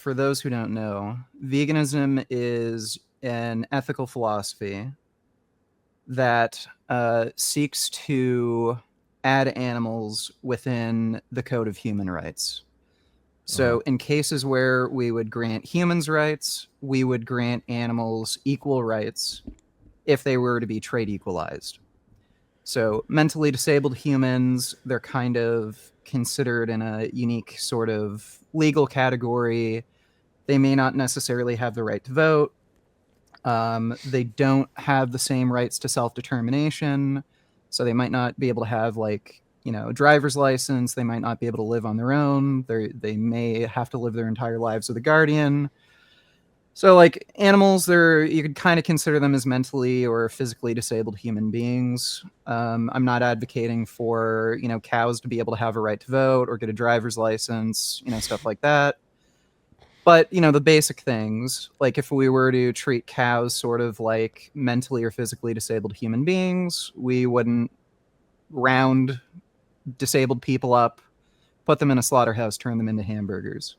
for those who don't know, veganism is an ethical philosophy that seeks to add animals within the code of human rights. So, in cases where we would grant humans rights, we would grant animals equal rights if they were to be trade equalized. So, mentally disabled humans, they're kind of considered in a unique sort of legal category. They may not necessarily have the right to vote. They don't have the same rights to self-determination. So they might not be able to have, like, a driver's license. They might not be able to live on their own. They may have to live their entire lives with a guardian. So, like, animals, you could kind of consider them as mentally or physically disabled human beings. I'm not advocating for, cows to be able to have a right to vote or get a driver's license, stuff like that. But, the basic things, like if we were to treat cows sort of like mentally or physically disabled human beings, we wouldn't round disabled people up, put them in a slaughterhouse, turn them into hamburgers.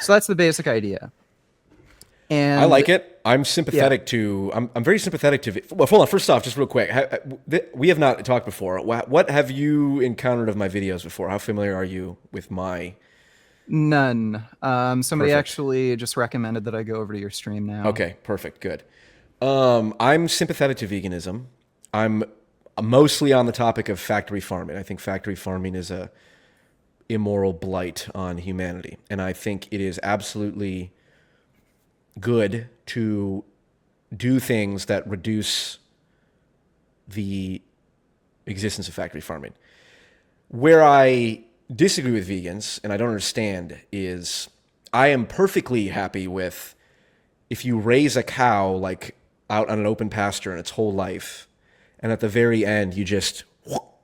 So that's the basic idea. And I like it. I'm yeah, sympathetic to. I'm very sympathetic to. Well, hold on. First off, just real quick, we have not talked before. What have you encountered of my videos before? How familiar are you with my? none. Somebody Perfect. actually just recommended that I go over to your stream now. Okay. Perfect. Good. I'm sympathetic to veganism. I'm mostly on the topic of factory farming. I think factory farming is a immoral blight on humanity, and I think it is absolutely good to do things that reduce the existence of factory farming. Where I disagree with vegans and I don't understand is I am perfectly happy with if you raise a cow like out on an open pasture in its whole life, and at the very end you just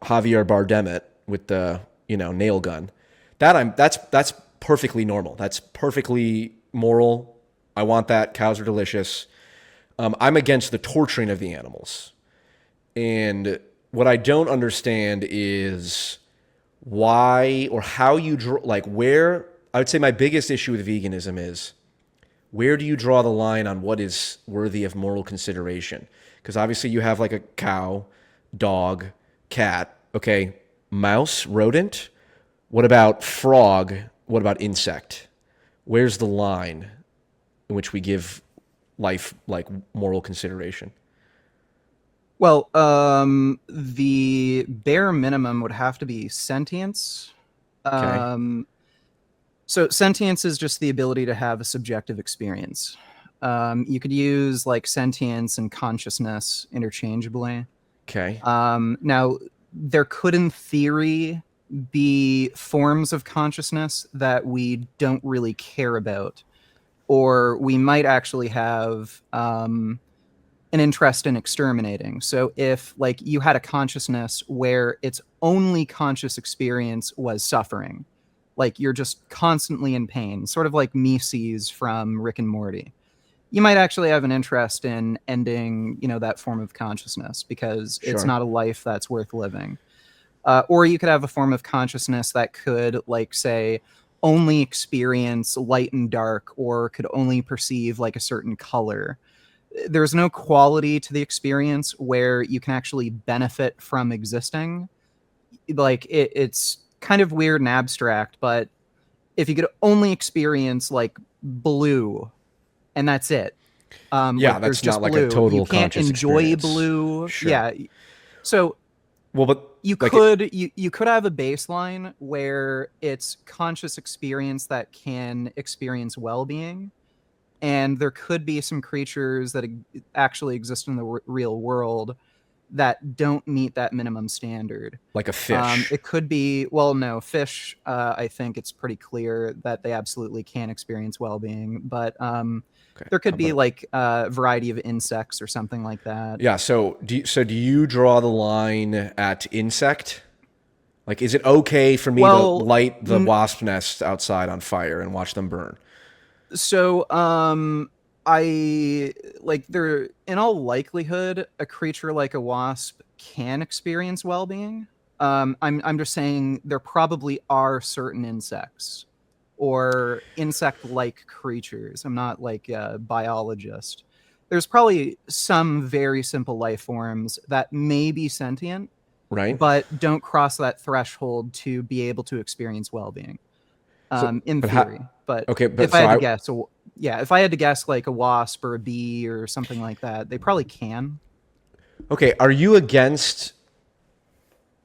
Javier Bardem it with the nail gun. That's perfectly normal. That's perfectly moral. I want that. Cows are delicious. I'm against the torturing of the animals. And what I don't understand is why or how you draw, like where, I would say my biggest issue with veganism is where do you draw the line on what is worthy of moral consideration? Because obviously you have like a cow, dog, cat, okay, mouse, rodent. What about frog? What about insect? Where's the line in which we give life like moral consideration? Well, the bare minimum would have to be sentience. Okay. Um, so sentience is just the ability to have a subjective experience. You could use like sentience and consciousness interchangeably. Okay. Now, there could, in theory, be forms of consciousness that we don't really care about, or we might actually have an interest in exterminating. So if like you had a consciousness where its only conscious experience was suffering, like you're just constantly in pain, sort of like Mises from Rick and Morty, you might actually have an interest in ending, that form of consciousness because it's Sure. not a life that's worth living. Or you could have a form of consciousness that could, like, say, only experience light and dark, or could only perceive like a certain color. There's no quality to the experience where you can actually benefit from existing. Like it's kind of weird and abstract, but if you could only experience like blue and that's it, Yeah, like there's that's not just like a blue, you total can't conscious enjoy experience. blue. Sure. Yeah, so Well, but you like it, could you could have a baseline where it's conscious experience that can experience well-being, and there could be some creatures that actually exist in the real world that don't meet that minimum standard. like a fish. It could be, well, no, fish. I think it's pretty clear that they absolutely can experience well-being, but Okay. there How could be about like a variety of insects or something like that. yeah, so do you draw the line at insect? Like is it okay for me to Well, light the wasp nests outside on fire and watch them burn? so I like there in all likelihood a creature like a wasp can experience well-being. I'm just saying there probably are certain insects or insect-like creatures. I'm not like a biologist. There's probably some very simple life forms that may be sentient, Right. but don't cross that threshold to be able to experience well-being. So, In but how? theory. But Okay, but if I so had to I guess, yeah, if I had to guess, like a wasp or a bee or something like that, they probably can. okay. Are you against?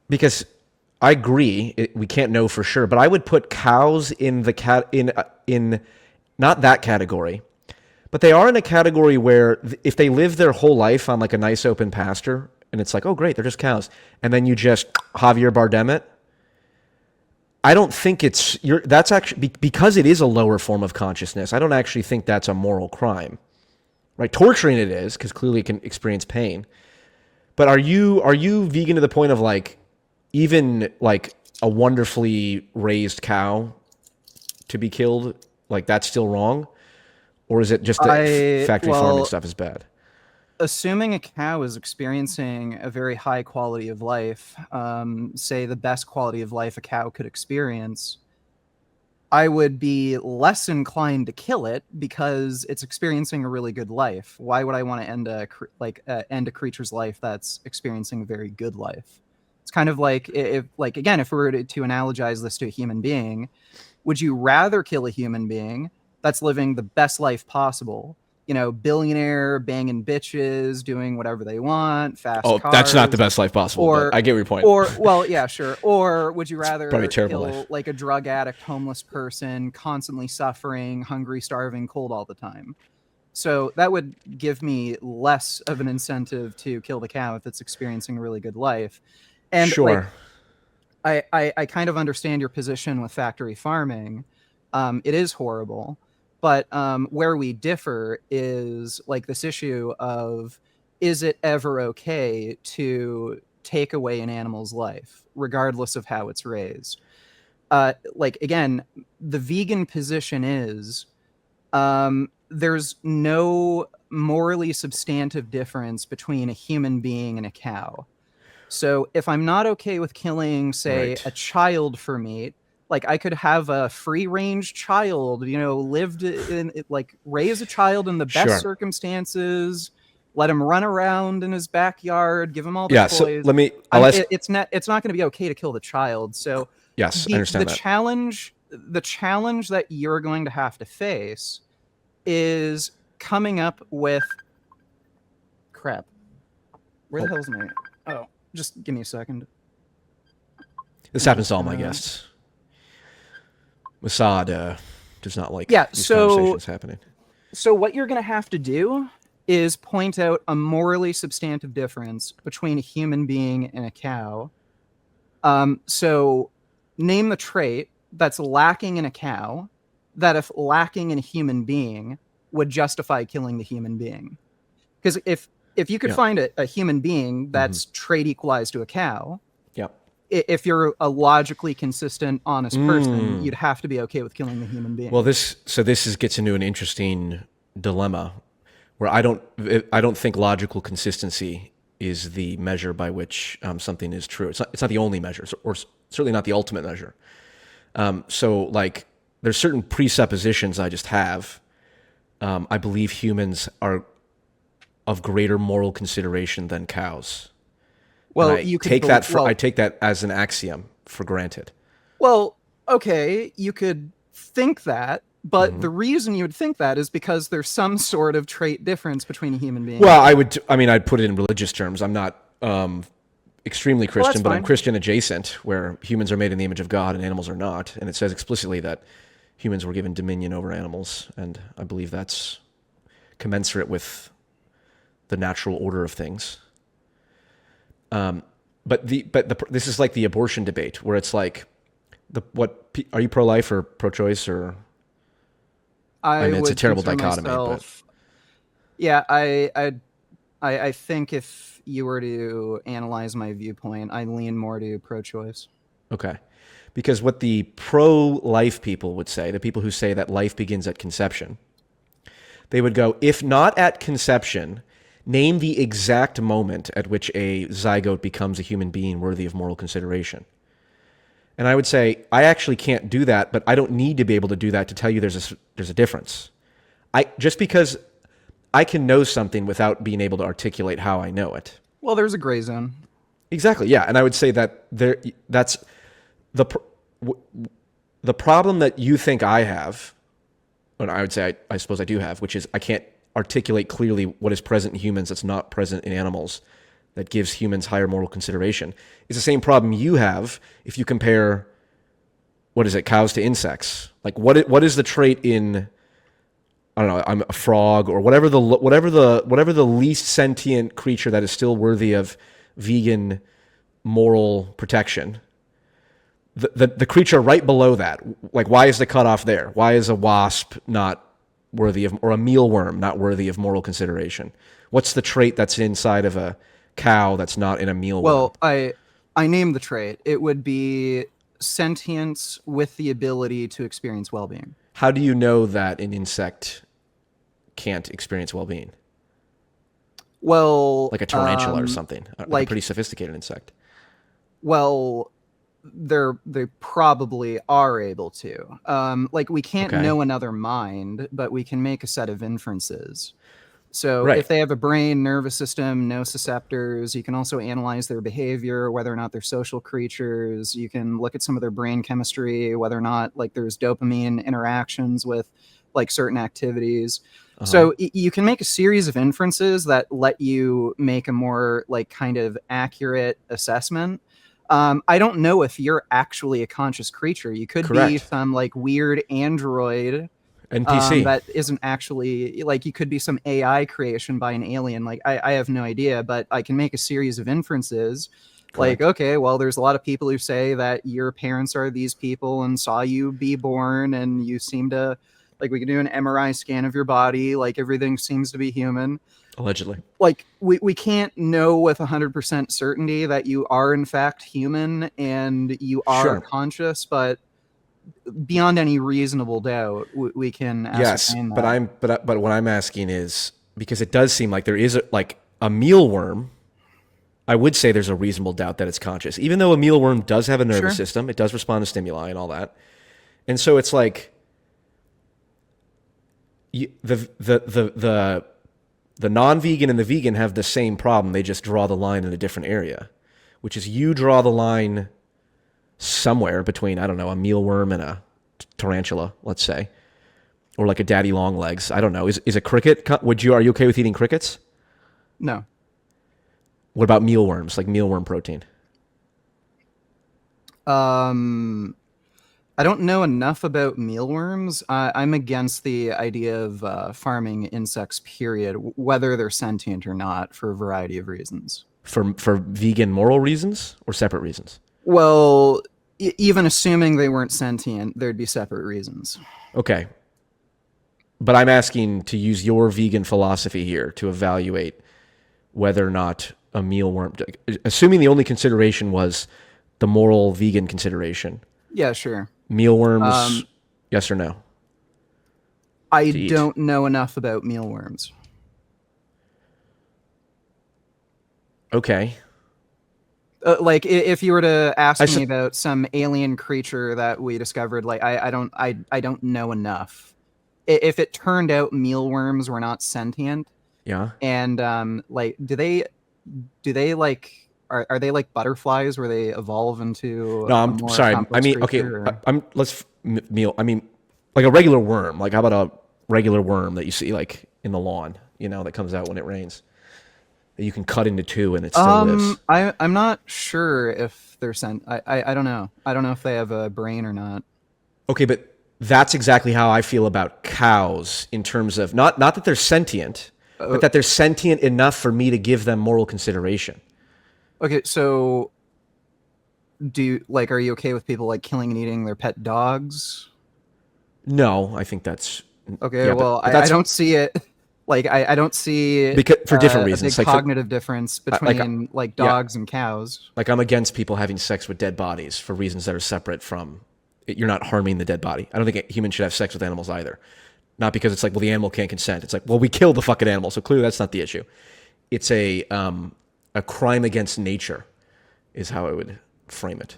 Because I agree, we can't know for sure, but I would put cows in the in not that category, but they are in a category where if they live their whole life on like a nice open pasture, and it's like, oh great, they're just cows, and then you just Javier Bardem it. I don't think that's actually because it is a lower form of consciousness. I don't actually think that's a moral crime, right? Torturing it is because clearly it can experience pain. But are you vegan to the point of like even like a wonderfully raised cow to be killed, like that's still wrong, or is it just that factory farming Well, stuff is bad? assuming a cow is experiencing a very high quality of life, say the best quality of life a cow could experience, I would be less inclined to kill it because it's experiencing a really good life. Why would I want to end a creature's life that's experiencing a very good life? It's kind of like if like again, if we were to analogize this to a human being, would you rather kill a human being that's living the best life possible? You know, billionaire, banging bitches, doing whatever they want, fast Oh, that's not the cars, best life possible, but or I get your point. or well, yeah, sure. Or would you It's probably a rather terrible life. kill like a drug addict, homeless person, constantly suffering, hungry, starving, cold all the time? So that would give me less of an incentive to kill the cow if it's experiencing a really good life. And like Sure. I kind of understand your position with factory farming. It is horrible, but where we differ is like this issue of, is it ever okay to take away an animal's life, regardless of how it's raised? Like again, the vegan position is there's no morally substantive difference between a human being and a cow. So if I'm not okay with killing, say, Right. a child for meat, like I could have a free range child, lived in like raise a child in the best Sure. circumstances, let him run around in his backyard, give him all the Yeah. So toys. let me. I'll ask. It's not going to be okay to kill the child. So Yes, I the understand that. challenge that you're going to have to face is coming up with crap. Where the Oh, hell's my? Oh, just give me a second. this I'm happens just to all my gonna. guests. Mossad does not like Yeah. these So conversations happening. what you're gonna have to do is point out a morally substantive difference between a human being and a cow. So name the trait that's lacking in a cow that, if lacking in a human being, would justify killing the human being. Because if you could Yeah. find a human being that's trait equalized to a cow, Yeah. if you're a logically consistent, honest person, Mm. you'd have to be okay with killing the human Well, being. this gets into an interesting dilemma where I don't think logical consistency is the measure by which something is true. It's not the only measure, or certainly not the ultimate measure. So like there's certain presuppositions I just have. I believe humans are of greater moral consideration than cows, and Well, you could I take that as an axiom for granted. well, okay, you could think that, but the reason you would think that is because there's some sort of trait difference between a human being and Well, a cow. I'd put it in religious terms. I'm not extremely Well, that's Christian, but I'm fine. Christian adjacent, where humans are made in the image of God and animals are not. And it says explicitly that humans were given dominion over animals, and I believe that's commensurate with the natural order of things. This is like the abortion debate, where it's like, are you pro-life or pro-choice, or I I mean, it's a would terrible consider dichotomy, but myself. Yeah, I think if you were to analyze my viewpoint, I lean more to pro-choice. okay. Because what the pro-life people would say, the people who say that life begins at conception, they would go, if not at conception, name the exact moment at which a zygote becomes a human being worthy of moral consideration. And I would say, I actually can't do that, but I don't need to be able to do that to tell you there's a difference. Just because I can know something without being able to articulate how I know it. Well, there's a gray zone. Exactly, yeah. And I would say that's the problem that you think I have, and I would say I suppose I do have, which is I can't articulate clearly what is present in humans that's not present in animals, that gives humans higher moral consideration, is the same problem you have if you compare, what is it, cows to insects. Like what is the trait in, I don't know, I'm a frog or whatever the least sentient creature that is still worthy of vegan moral protection. The creature right below that, like, why is the cutoff there? Why is a wasp not worthy of, or a mealworm not worthy of moral consideration? What's the trait that's inside of a cow that's not in a mealworm? Well, I named the trait. It would be sentience with the ability to experience well-being. How do you know that an insect can't experience well-being? Well, like a tarantula or something, like a pretty sophisticated insect. Well, they probably are able to. Like, we can't know another mind, but we can make a set of inferences. So if they have a brain, nervous system, nociceptors, you can also analyze their behavior, whether or not they're social creatures. You can look at some of their brain chemistry, whether or not like there's dopamine interactions with like certain activities. So you can make a series of inferences that let you make a more like kind of accurate assessment. I don't know if you're actually a conscious creature. You could be some like weird android NPC that isn't actually, like, you could be some AI creation by an alien. Like, I have no idea, but I can make a series of inferences. Like, okay, well, there's a lot of people who say that your parents are these people and saw you be born, and you seem to, like, we can do an MRI scan of your body, like everything seems to be human. Allegedly. Like, we can't know with 100% certainty that you are in fact human and you are conscious, but beyond any reasonable doubt, we can ascertain that. But what I'm asking is, because it does seem like there is a mealworm, I would say there's a reasonable doubt that it's conscious, even though a mealworm does have a nervous system, it does respond to stimuli and all that. And so it's like the non-vegan and the vegan have the same problem. They just draw the line in a different area, which is you draw the line somewhere between, I don't know, a mealworm and a tarantula, let's say, or like a daddy long legs. I don't know. Is a cricket? Are you okay with eating crickets? No. What about mealworms, like mealworm protein? I don't know enough about mealworms. I'm against the idea of farming insects, period, whether they're sentient or not, for a variety of reasons. For vegan moral reasons or separate reasons? Well, even assuming they weren't sentient, there'd be separate reasons. Okay. But I'm asking to use your vegan philosophy here to evaluate whether or not a mealworm, assuming the only consideration was the moral vegan consideration. Yeah, sure. Mealworms, yes or no? I don't know enough about mealworms. Okay. Like, if you were to ask me about some alien creature that we discovered, like, I don't know enough. If it turned out mealworms were not sentient, and like, do they like, are they like butterflies where they evolve into? No, I'm sorry. I mean, okay, I mean, like a regular worm. Like, how about a regular worm that you see like in the lawn? You know, that comes out when it rains. That you can cut into two and it still lives. I'm not sure if they're I don't know. I don't know if they have a brain or not. Okay, but that's exactly how I feel about cows in terms of not that they're sentient, but that they're sentient enough for me to give them moral consideration. Okay, so are you okay with people like killing and eating their pet dogs? No, I think that's okay. Yeah, well, I don't see it. Like, I don't see because for different reasons, a big cognitive difference between like dogs and cows. Like, I'm against people having sex with dead bodies for reasons that are separate from you're not harming the dead body. I don't think humans should have sex with animals either. Not because it's like, well, the animal can't consent. It's like, well, we killed the fucking animal, so clearly that's not the issue. It's a crime against nature, is how I would frame it.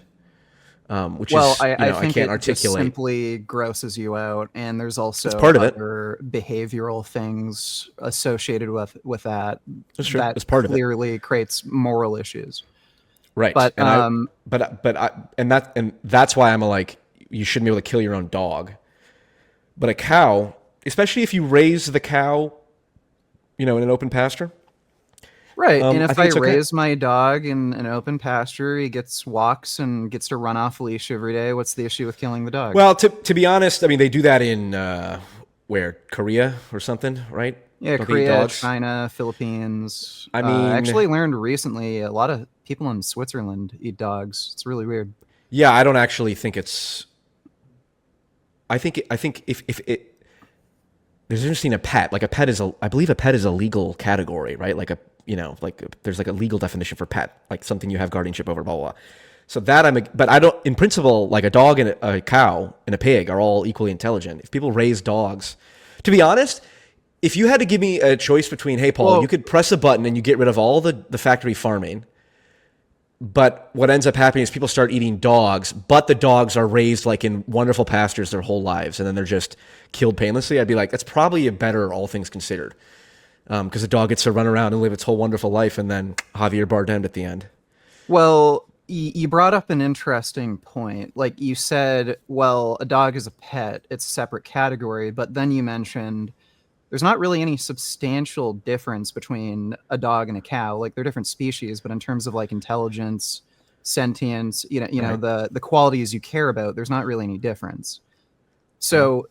which Well, is, I I think can't it just articulate. simply grosses you out, and there's That's also part of it. other behavioral things associated with that That's true. that That's part of it. clearly creates moral issues. Right. But And that's why I'm like, you shouldn't be able to kill your own dog. But a cow, especially if you raise the cow, in an open pasture, right, and I if think I it's okay. raise my dog in an open pasture, he gets walks and gets to run off leash every day. What's the issue with killing the dog? Well, to be honest, I mean, they do that in where, Korea or something, right? Yeah, Don't they eat Korea, dogs? China, Philippines. I I mean, actually learned recently a lot of people in Switzerland eat dogs. It's really weird. yeah, I don't actually think it's. I think if it there's interesting a pet, like a pet is I believe a pet is a legal category, right? Like there's like a legal definition for pet, like something you have guardianship over, blah blah blah. So that but I don't, in principle, like a dog and a cow and a pig are all equally intelligent. If people raise dogs, to be honest, if you had to give me a choice between, hey Paul, you Well, could press a button and you get rid of all the factory farming, but what ends up happening is people start eating dogs, but the dogs are raised like in wonderful pastures their whole lives, and then they're just killed painlessly. I'd be like, that's probably a better, all things considered, because the dog gets to run around and live its whole wonderful life, and then Javier Bardem at the end. well, you brought up an interesting point. Like you said, well, a dog is a pet; it's a separate category. But then you mentioned there's not really any substantial difference between a dog and a cow. Like they're different species, but in terms of like intelligence, sentience, Right. the qualities you care about, there's not really any difference. Yeah. So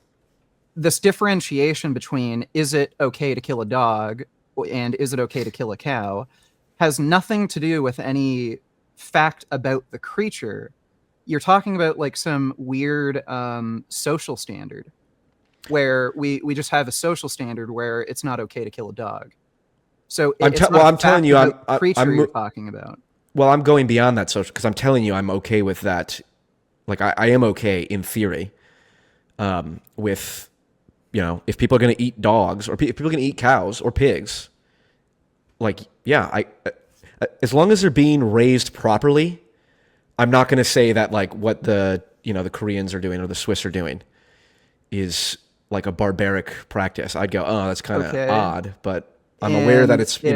this differentiation between is it okay to kill a dog and is it okay to kill a cow has nothing to do with any fact about the creature. You're talking about like some weird social standard where we just have a social standard where it's not okay to kill a dog. So it's not Well, a I'm telling fact you, about the creature you're talking about. well, I'm going beyond that social, because I'm telling you, I'm okay with that. Like I am okay in theory, with, if people are going to eat dogs, or if people are going to eat cows or pigs, like, yeah, as long as they're being raised properly, I'm not going to say that like what the Koreans are doing or the Swiss are doing is like a barbaric practice. I'd go, oh, that's kind of Okay. odd, but I'm aware that And it's, if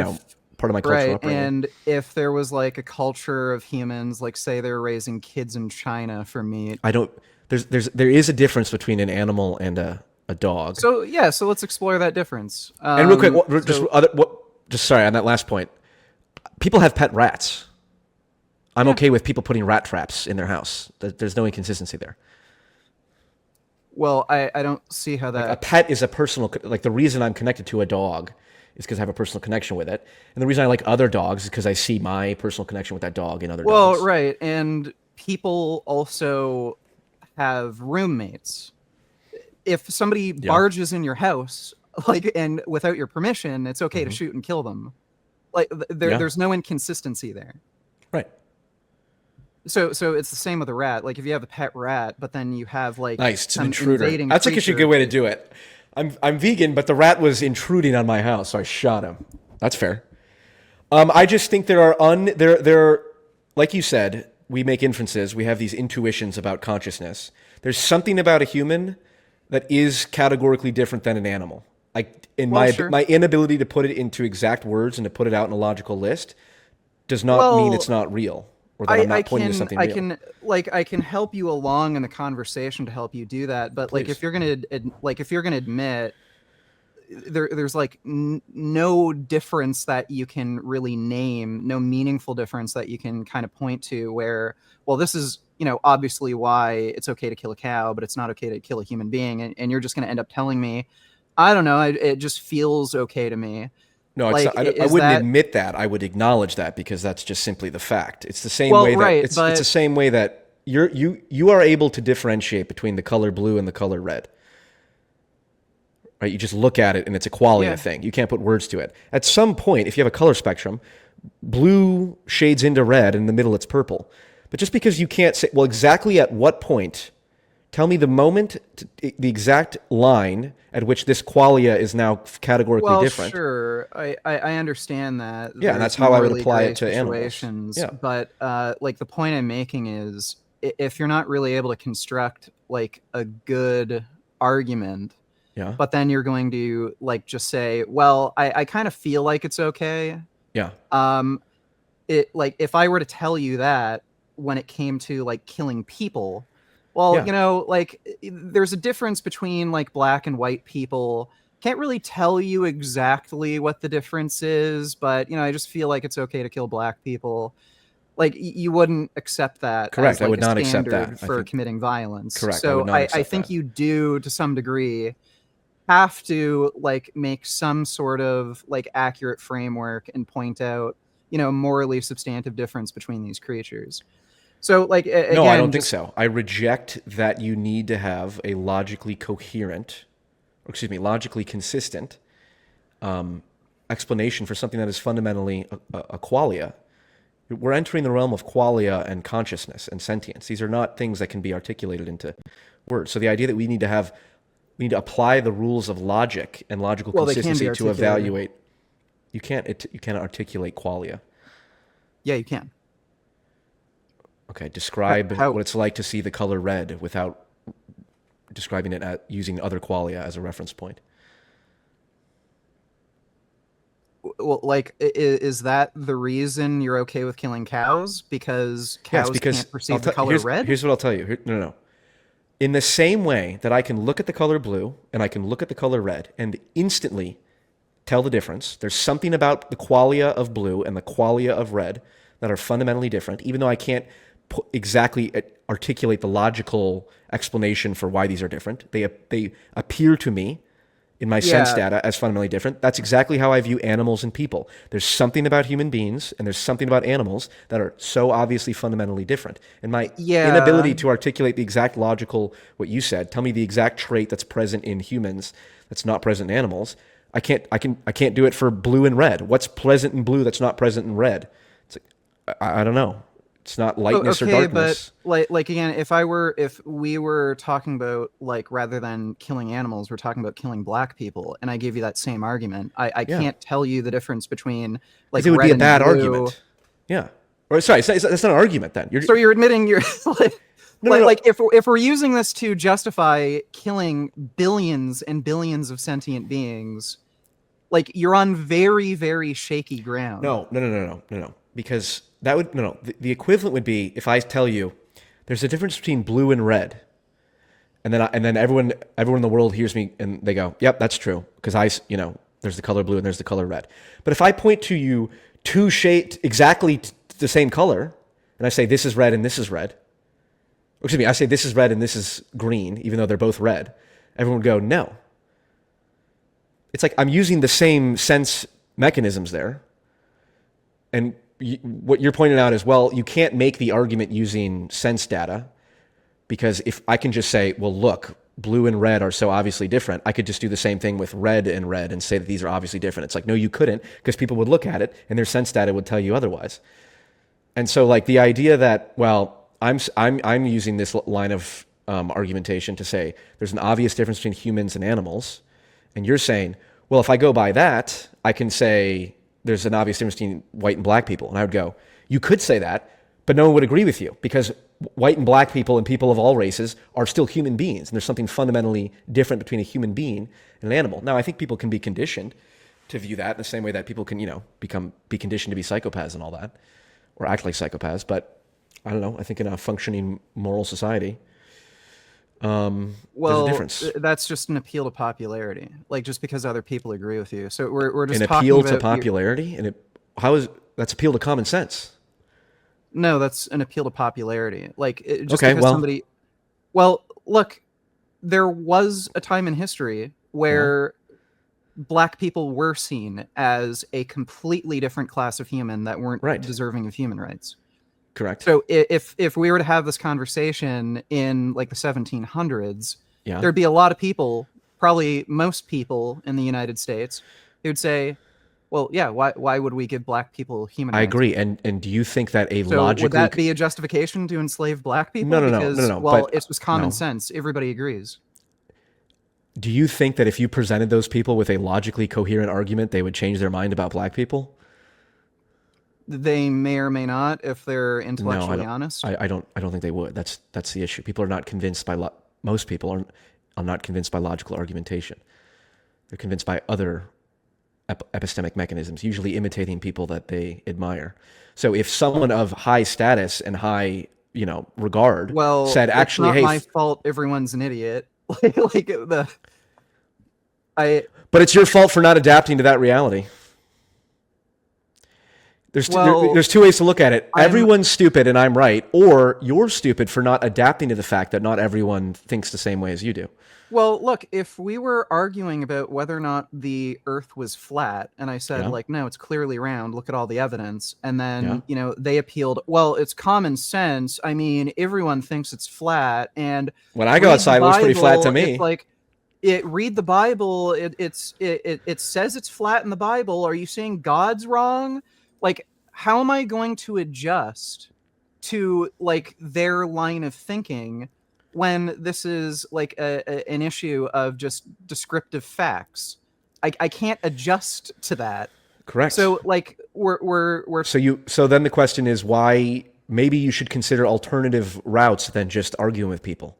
part of my cultural Right. upbringing. And if there was like a culture of humans, like say they're raising kids in China for meat. I don't. There is a difference between an animal and a dog. So yeah, so let's explore that difference. And real quick, So just sorry on that last point. People have pet rats. I'm yeah, okay with people putting rat traps in their house. There's no inconsistency there. well, I don't see how Like a that. pet is a personal. Like the reason I'm connected to a dog is because I have a personal connection with it, and the reason I like other dogs is because I see my personal connection with that dog in other Well, dogs. right, and people also have roommates. If somebody Yeah. barges in your house, like and without your permission, it's okay to Hmm. shoot and kill them. Like Yeah. there's no inconsistency there. Right. So it's the same with a rat. Like if you have a pet rat, but then you have like Nice. It's an some intruder. invading That's actually a creature. good way to do it. I'm vegan, but the rat was intruding on my house, so I shot him. That's fair. I just think there are like you said, we make inferences. We have these intuitions about consciousness. There's something about a human that is categorically different than an animal. Like in Well, my sure. inability to put it into exact words and to put it out in a logical list does not mean it's Well, not real, or that I'm I not pointing to something I real. can like I can help you along in the conversation to help you do that. But like Please. if you're gonna admit there's like no difference that you can really name, no meaningful difference that you can kind of point to where, well, this is, obviously why it's okay to kill a cow, but it's not okay to kill a human being. And you're just going to end up telling me, I don't know, it just feels okay to me. No, it's Like, not, I is wouldn't that, admit that. I would acknowledge that because that's just simply the fact. It's the same well, way that right. it's the But same way that you are able to differentiate between the color blue and the color red. Right? You just look at it and it's a qualia yeah, thing. You can't put words to it. At some point, if you have a color spectrum, blue shades into red and in the middle it's purple. But just because you can't say, well, exactly at what point, tell me the moment, the exact line at which this qualia is now categorically well, different. sure. I understand that Yeah, and that's there's how I would morally apply gray it to animals. situations, Yeah. but like the point I'm making is if you're not really able to construct like a good argument, Yeah. but then you're going to like just say, well, I kind of feel like it's okay. Yeah. Um, it like if I were to tell you that when it came to like killing people, well, Yeah. like there's a difference between like black and white people. Can't really tell you exactly what the difference is, but I just feel like it's okay to kill black people. Like you wouldn't accept that as Correct. I like would a not accept standard that. I for think committing violence. correct. I would So not I accept think that. you do to some degree have to like make some sort of like accurate framework and point out morally substantive difference between these creatures. So like No, I again, don't think just so. I reject that you need to have a logically coherent, or excuse me, logically consistent explanation for something that is fundamentally a qualia. We're entering the realm of qualia and consciousness and sentience. These are not things that can be articulated into words. So the idea that we need to apply the rules of logic and logical well, they can be consistency to articulated. evaluate. You can't articulate qualia. Yeah, you can. Okay, describe How? what it's like to see the color red without describing it using other qualia as a reference point. Well, like, is that the reason you're okay with killing cows? Because Yes, cows because can't perceive the color red? here's what I'll tell you. No. In the same way that I can look at the color blue and I can look at the color red and instantly tell the difference, there's something about the qualia of blue and the qualia of red that are fundamentally different, even though I can't exactly articulate the logical explanation for why these are different. They appear to me in my sense Yeah, data as fundamentally different. That's exactly how I view animals and people. There's something about human beings and there's something about animals that are so obviously fundamentally different. And my yeah. inability to articulate the exact logical, what you said, tell me the exact trait that's present in humans that's not present in animals. I can't do it for blue and red. What's present in blue that's not present in red? It's like, I don't know. It's not lightness or Okay, but darkness. like again, if we were talking about like rather than killing animals, we're talking about killing black people, and I gave you that same argument. I Yeah. can't tell you the difference between Because like it would be red a and bad blue. argument. Yeah. Or sorry, that's not an argument then. So you're admitting you're like, No. like if we're using this to justify killing billions and billions of sentient beings, like you're on very, very shaky ground. No. Because that would no. The equivalent would be if I tell you there's a difference between blue and red, and then everyone in the world hears me and they go, "Yep, that's true." Because there's the color blue and there's the color red. But if I point to you two shades exactly the same color, and I say this is red and this is red, or excuse me, I say this is red and this is green, even though they're both red, everyone would go, "No." It's like I'm using the same sense mechanisms there. And what you're pointing out is, well, you can't make the argument using sense data because if I can just say, well, look, blue and red are so obviously different, I could just do the same thing with red and say that these are obviously different. It's like, no, you couldn't because people would look at it and their sense data would tell you otherwise. And so like the idea that, well, I'm using this line of argumentation to say there's an obvious difference between humans and animals. And you're saying, well, if I go by that, I can say there's an obvious difference between white and black people. And I would go, you could say that, but no one would agree with you because white and black people and people of all races are still human beings. And there's something fundamentally different between a human being and an animal. Now, I think people can be conditioned to view that in the same way that people can, be conditioned to be psychopaths and all that, or act like psychopaths. But I don't know. I think in a functioning moral society, there's a difference. That's just an appeal to popularity. Like just because other people agree with you. So we're just An talking appeal about to popularity, and that's appeal to common sense. No, that's an appeal to popularity. Like just Okay, because well, somebody. Well, look, there was a time in history yeah, where black people were seen as a completely different class of human that weren't right, deserving of human rights. correct, So if we were to have this conversation in like the 1700s, yeah. there'd be a lot of people, probably most people in the United States, who would say, "Well, yeah, why would we give black people human I rights?" agree. And do you think that a So would logically that be a justification to enslave black no people? no no no Because no well, but it's just common no. sense. Everybody agrees. Do you think that if you presented those people with a logically coherent argument, they would change their mind about black people? They may or may not if they're No, I intellectually don't. honest. I don't think they would. That's the issue. People are not convinced by most people are not convinced by logical argumentation. They're convinced by other epistemic mechanisms, usually imitating people that they admire. So if someone of high status and high, regard Well, said, it's actually, not hey, my fault everyone's an idiot. Like the I but it's your fault for not adapting to that reality. well, There's two ways to look at it. I'm Everyone's stupid and I'm right, or you're stupid for not adapting to the fact that not everyone thinks the same way as you do. Well, look, if we were arguing about whether or not the Earth was flat, and I said, Yeah, like, no, it's clearly round, look at all the evidence, and yeah. then, they appealed, well, it's common sense. I mean, everyone thinks it's flat, and When I go read the outside, it looks pretty flat to Bible, it's me. like, read the Bible, it says it's flat in the Bible. Are you saying God's wrong? Like, how am I going to adjust to, like, their line of thinking when this is like an issue of just descriptive facts? I can't adjust to that. Correct. So like we're So then the question is why maybe you should consider alternative routes than just arguing with people.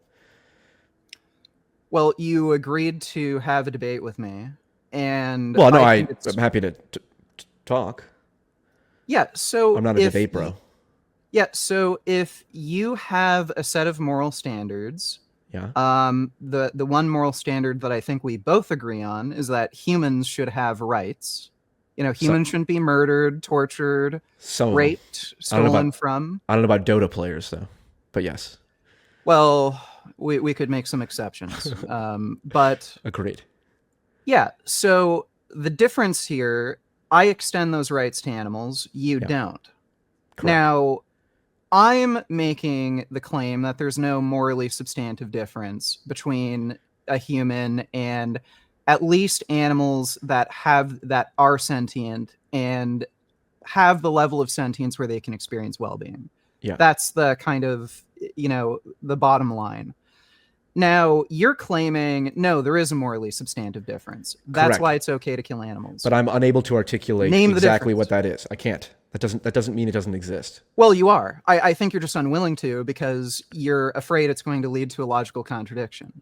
well, you agreed to have a debate with me, and Well, no, I think I'm happy to talk. yeah. So I'm not a debate bro. yeah, so if you have a set of moral standards, Yeah. the one moral standard that I think we both agree on is that humans should have rights. So, Humans shouldn't be murdered, tortured, some of them. raped, I don't know stolen about from. I don't know about Dota players though, but yes, Well, we could make some exceptions. But agreed. yeah, so the difference here, I extend those rights to animals, you Yeah, don't. correct. Now, I'm making the claim that there's no morally substantive difference between a human and at least animals that are sentient and have the level of sentience where they can experience well-being. Yeah, That's the kind of, the bottom line. Now, you're claiming, no, there is a morally substantive difference. That's correct. why it's okay to kill animals. But I'm unable to articulate Name the exactly difference. what that is. I can't. That doesn't mean it doesn't exist. Well, you are. I think you're just unwilling to because you're afraid it's going to lead to a logical contradiction.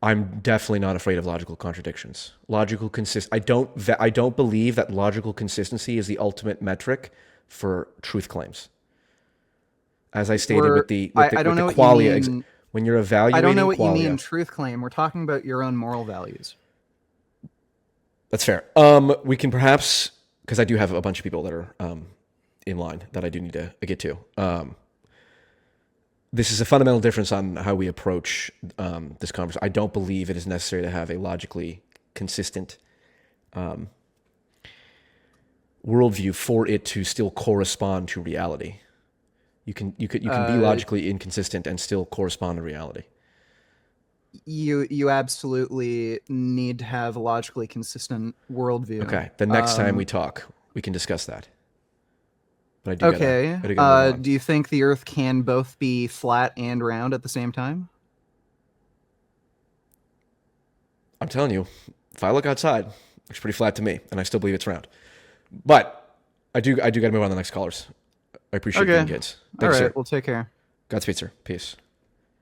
I'm definitely not afraid of logical contradictions. I don't believe that logical consistency is the ultimate metric for truth claims. As I stated with the I don't know what you qualia, mean. when you're I evaluating don't know what you qualia, mean truth claim. We're talking about your own moral values. that's fair. We can perhaps, because I do have a bunch of people that are in line that I do need to get to. This is a fundamental difference on how we approach this conversation. I don't believe it is necessary to have a logically consistent worldview for it to still correspond to reality. You can be logically inconsistent and still correspond to reality. You absolutely need to have a logically consistent worldview. Okay, the next time we talk, we can discuss that. But I do Okay. gotta move on. Do you think the Earth can both be flat and round at the same time? I'm telling you, if I look outside, it's pretty flat to me, and I still believe it's round. But I do got to move on to the next callers. I appreciate you, kids. All Thanks, right. sir. Well, take care. Godspeed, sir. Peace.